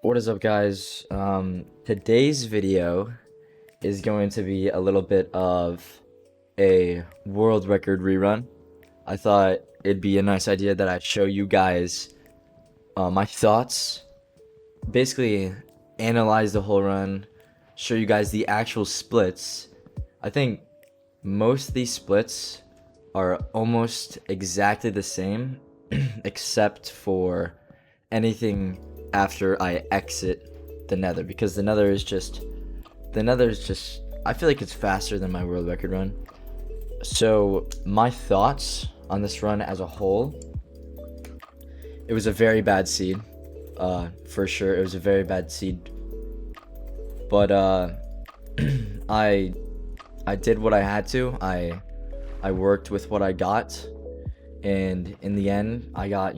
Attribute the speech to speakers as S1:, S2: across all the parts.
S1: What is up, guys? Today's video is going to be a little bit of a world record rerun. I thought it'd be a nice idea that I'd show you guys my thoughts, basically analyze the whole run, show you guys the actual splits. I think most of these splits are almost exactly the same, except for anything after I exit the nether, because the nether is just I feel like it's faster than my world record run. So my thoughts on this run as a whole, it was a very bad seed. For sure it was a very bad seed, but I I did what I had to. I worked with what I got, and in the end I got,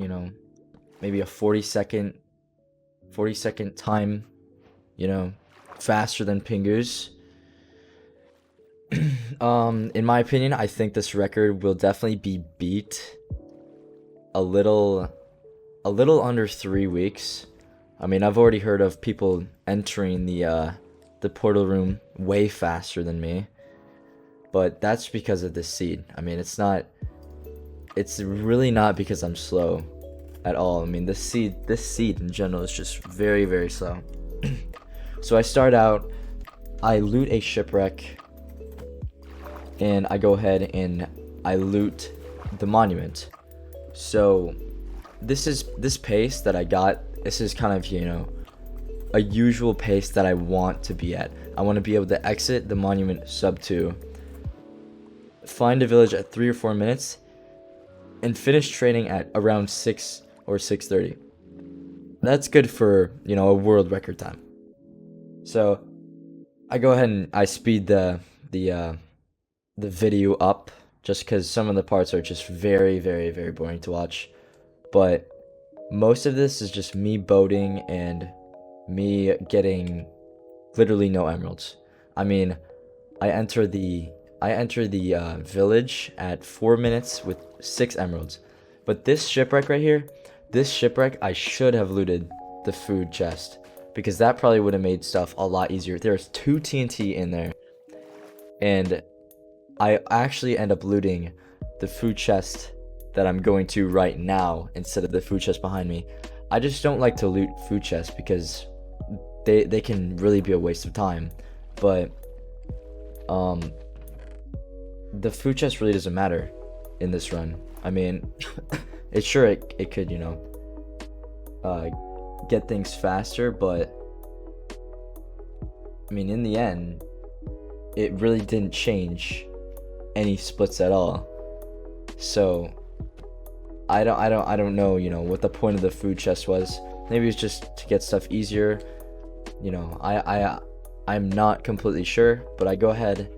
S1: maybe a 40 second time, faster than Pingu's. In my opinion, I think this record will definitely be beat a little under 3 weeks. I mean, I've already heard of people entering the portal room way faster than me, but that's because of this seed. I mean, it's really not because I'm slow at all. I mean, this seed in general is just very, very slow. So I start out, I loot a shipwreck, and I go ahead and I loot the monument. So this pace that I got, this is kind of, a usual pace that I want to be at. I want to be able to exit the monument sub 2, find a village at 3 or 4 minutes, and finish training at around 6 or 6:30. That's good for, a world record time. So I go ahead and I speed the video up, just because some of the parts are just very, very, very boring to watch. But most of this is just me boating and me getting literally no emeralds. I mean, I enter the village at 4 minutes with 6 emeralds. But this shipwreck right here, I should have looted the food chest, because that probably would have made stuff a lot easier. There's 2 TNT in there, and I actually end up looting the food chest that I'm going to right now instead of the food chest behind me. I just don't like to loot food chests because they can really be a waste of time. But the food chest really doesn't matter in this run. I mean, it could, get things faster, but I mean, in the end, it really didn't change any splits at all. So I don't know, what the point of the food chest was. Maybe it's just to get stuff easier. I'm not completely sure, but I go ahead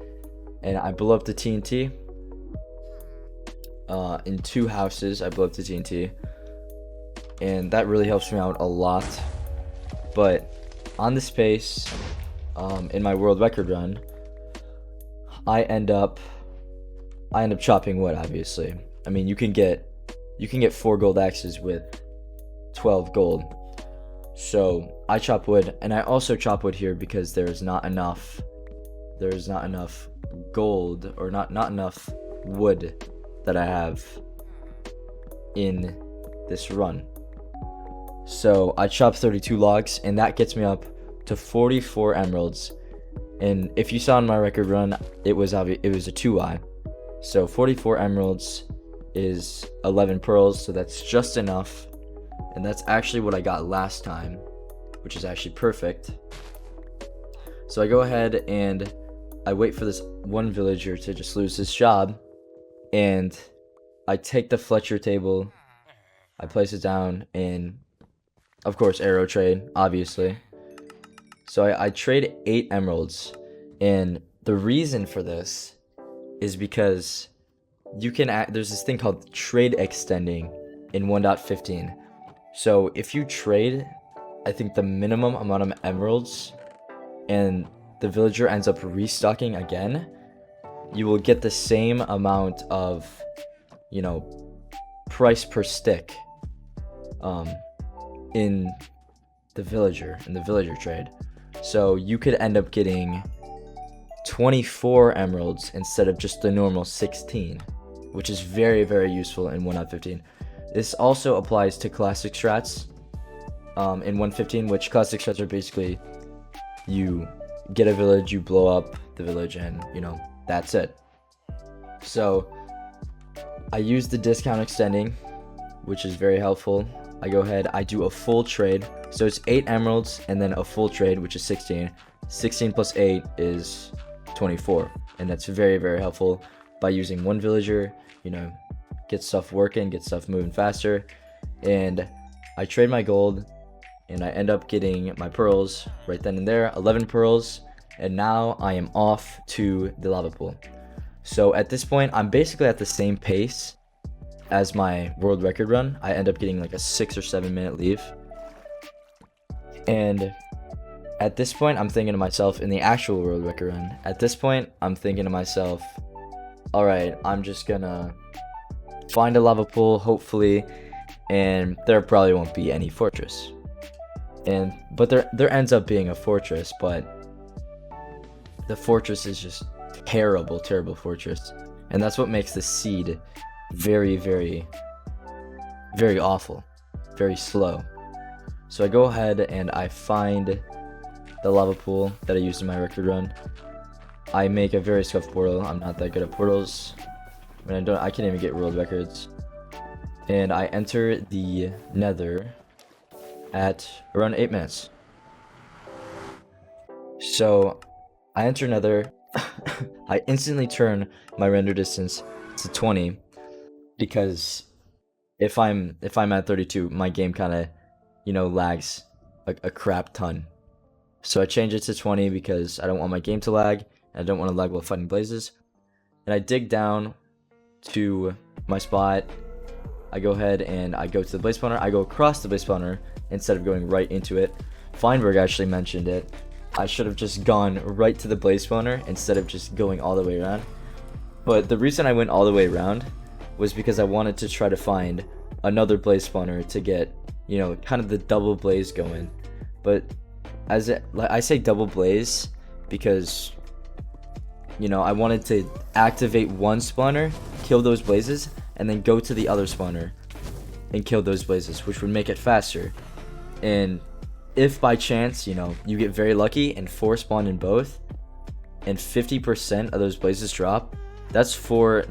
S1: and I blow up the TNT. In 2 houses, I blow up the TNT, and that really helps me out a lot. But on this pace, in my world record run, I end up chopping wood. Obviously, I mean, you can get 4 gold axes with 12 gold. So I chop wood, and I also chop wood here because there's not enough gold, or not enough wood that I have in this run. So I chop 32 logs, and that gets me up to 44 emeralds. And if you saw in my record run, it was a 2i. So 44 emeralds is 11 pearls, so that's just enough. And that's actually what I got last time, which is actually perfect. So I go ahead and I wait for this one villager to just lose his job, and I take the Fletcher table, I place it down, and of course arrow trade, obviously. So I trade 8 emeralds, and the reason for this is because there's this thing called trade extending in 1.15. So if you trade, I think the minimum amount of emeralds, and the villager ends up restocking again, you will get the same amount of, price per stick in the villager in the villager trade. So you could end up getting 24 emeralds instead of just the normal 16, which is very, very useful in 1.15. This also applies to classic strats in 1.15, which classic strats are basically you get a village, you blow up the village, and that's it. So I use the discount extending, which is very helpful. I go ahead, I do a full trade. So it's 8 emeralds and then a full trade, which is 16. 16 plus 8 is 24. And that's very, very helpful by using one villager, get stuff working, get stuff moving faster. And I trade my gold and I end up getting my pearls right then and there, 11 pearls. And now I am off to the lava pool. So at this point, I'm basically at the same pace as my world record run. I end up getting like a 6 or 7 minute leave. And at this point, I'm thinking to myself, in the actual world record run, at this point, I'm thinking to myself, all right, I'm just gonna find a lava pool, hopefully, and there probably won't be any fortress. But there ends up being a fortress, but the fortress is just terrible fortress. And that's what makes the seed very, very, very awful, very slow. So I go ahead and I find the lava pool that I used in my record run. I make a very scuffed portal. I'm not that good at portals. I can't even get world records. And I enter the nether at around 8 minutes. So I enter nether. I instantly turn my render distance to 20 because if I'm at 32, my game kind of lags a crap ton. So I change it to 20 because I don't want my game to lag, and I don't want to lag while fighting blazes. And I dig down to my spot. I go ahead and I go to the blaze spawner. I go across the blaze spawner instead of going right into it. Feinberg actually mentioned it. I should have just gone right to the blaze spawner instead of just going all the way around. But the reason I went all the way around was because I wanted to try to find another blaze spawner to get, kind of the double blaze going. But I say double blaze because, I wanted to activate one spawner, kill those blazes, and then go to the other spawner and kill those blazes, which would make it faster. And if by chance, you get very lucky and 4 spawn in both, and 50% of those blazes drop, that's four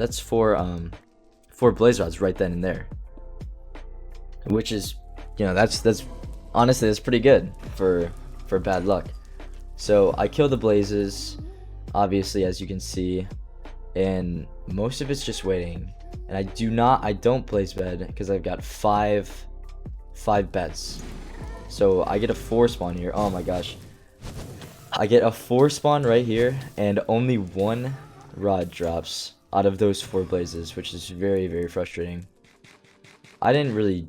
S1: blaze rods right then and there. Which is, that's honestly, that's pretty good for bad luck. So I kill the blazes, obviously, as you can see, and most of it's just waiting. And I don't blaze bed because I've got five beds. So I get a 4 spawn here. Oh my gosh. I get a 4 spawn right here, and only 1 rod drops out of those 4 blazes, which is very, very frustrating. I didn't really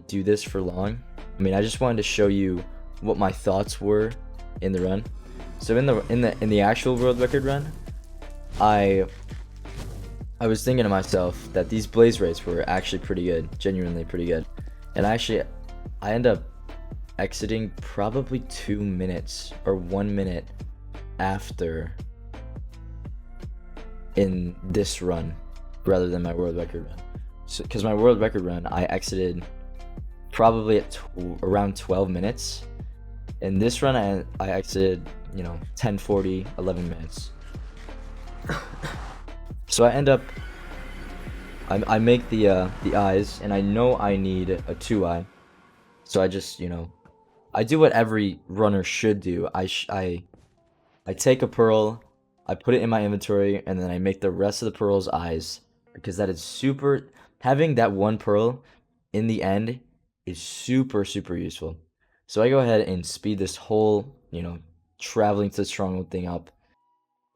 S1: do this for long. I just wanted to show you what my thoughts were in the run. So in the actual world record run, I was thinking to myself that these blaze rates were actually pretty good, genuinely pretty good. And I end up exiting probably 2 minutes or 1 minute after in this run rather than my world record run. So because my world record run, I exited probably at around 12 minutes. In this run, I exited 10:40, 11 minutes. So I end up, I make the eyes, and I know I need a 2-eye. So I just, I do what every runner should do. I take a pearl, I put it in my inventory, and then I make the rest of the pearls eyes, because that is super, having that 1 pearl in the end is super, super useful. So I go ahead and speed this whole, traveling to the stronghold thing up,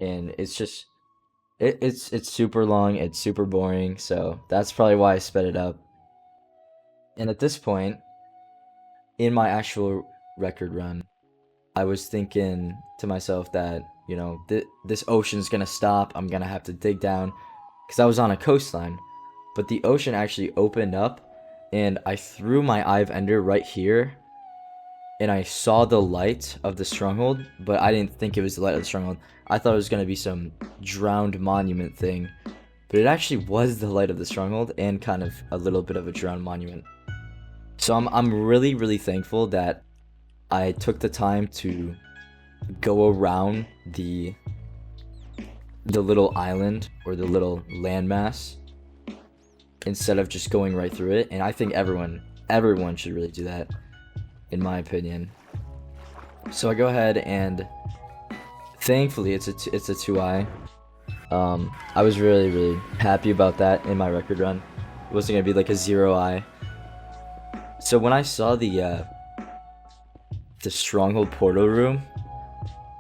S1: and it's just, it's super long, it's super boring, so that's probably why I sped it up. And at this point, in my actual record run, I was thinking to myself that, this ocean's gonna stop, I'm gonna have to dig down, because I was on a coastline, but the ocean actually opened up, and I threw my Eye of Ender right here, and I saw the light of the stronghold, but I didn't think it was the light of the stronghold. I thought it was going to be some drowned monument thing, but it actually was the light of the stronghold and kind of a little bit of a drowned monument. So I'm really, really thankful that I took the time to go around the little island or the little landmass instead of just going right through it. And I think everyone should really do that, in my opinion. So I go ahead and thankfully it's a 2i. I was really, really happy about that in my record run. It wasn't gonna be like a 0i. So when I saw the stronghold portal room,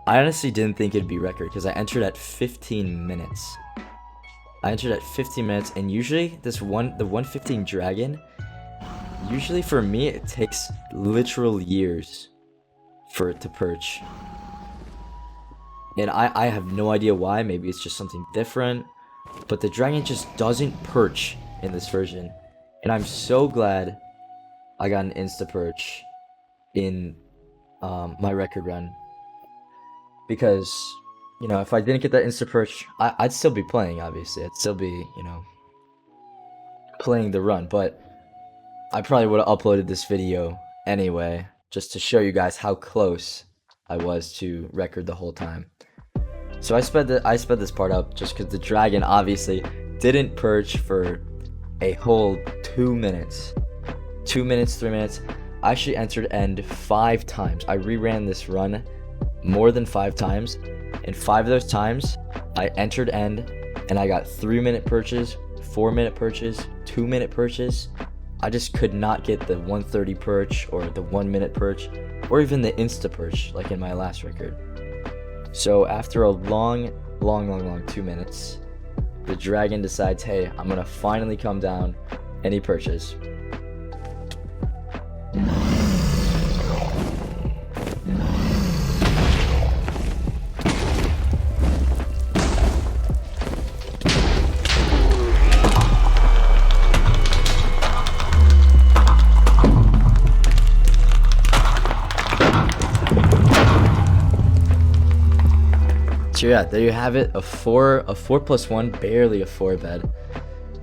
S1: I honestly didn't think it'd be record because I entered at 15 minutes. And usually the 115 dragon, usually for me it takes literal years for it to perch. And I have no idea why. Maybe it's just something different, but the dragon just doesn't perch in this version. And I'm so glad I got an insta perch in my record run, because you know, if I didn't get that insta perch, I'd still be playing. Obviously, I'd still be, you know, playing the run, but I probably would have uploaded this video anyway, just to show you guys how close I was to record the whole time. So I sped this part up just because the dragon obviously didn't perch for a whole 2 minutes. 2 minutes, 3 minutes. I actually entered end 5 times. I reran this run more than 5 times, and 5 of those times I entered end and I got 3-minute perches, 4-minute perches, 2-minute perches. I just could not get the 130 perch or the 1-minute perch or even the insta perch like in my last record. So after a long 2 minutes, the dragon decides, hey, I'm gonna finally come down, and he perches. So yeah, there you have it, a 4+1, barely a 4 bed.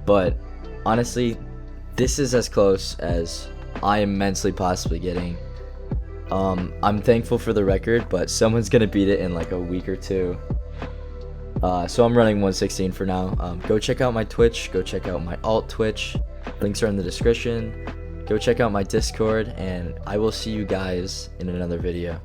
S1: But honestly, this is as close as I am mentally possibly getting. I'm thankful for the record, but someone's gonna beat it in like a week or 2. So I'm running 116 for now. Go check out my Twitch, go check out my alt Twitch. Links are in the description. Go check out my Discord, and I will see you guys in another video.